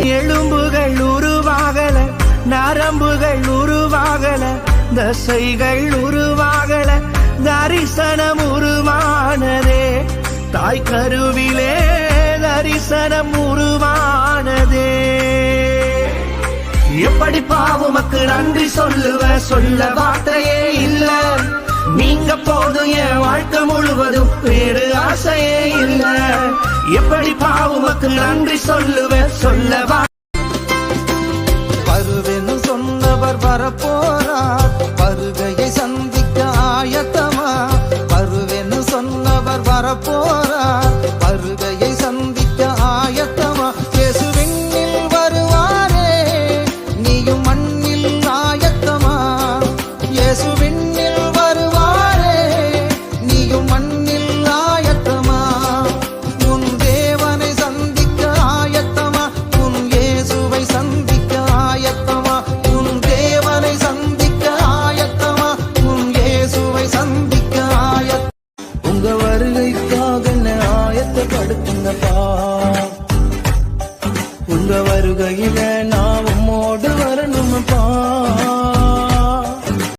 எலும்புகள் உருவாகல, நரம்புகள் உருவாகல, தசைகள் உருவாகல, தரிசனம் உருவானதே. தாய் கருவிலே தரிசனம் உருவானதே. எப்படி பாவுமக்கு நன்றி சொல்லுவ, சொல்ல வார்த்தையே இல்ல. நீங்க போதும் என் வாழ்க்கை முழுவதும் வேறு ஆசையே இல்ல. எப்படி பாவுமக்கு நன்றி சொல்லுவ, சொல்ல வருவென்னு சொன்னவர் வரப்போறார், வருகையை சந்திக்க ஆயத்தமா. வருவென்னு சொன்னவர் வரப்போறார், வருகையை சந்திக்க ஆயத்தமா. இயேசு விண்ணில் வருவாரே, நீயும் மண்ணில் ஆயத்தமா. இயேசு விண்ணில் வருவாரே, நீயும் மண்ணில் ஆயத்தமா. உன் தேவனை சந்திக்க ஆயத்தமா, உன் இயேசுவை சந்திக்க ஆயத்தமா. உன் தேவனை சந்திக்க ஆயத்தமா, உன் இயேசுவை சந்திக்க ஆயத்தமா. உங்க வருகைக்காக ஆயத்தப்படுத்துங்கப்பா. உங்க வருகையில நான் உம்மோடு வரணும்ப்பா.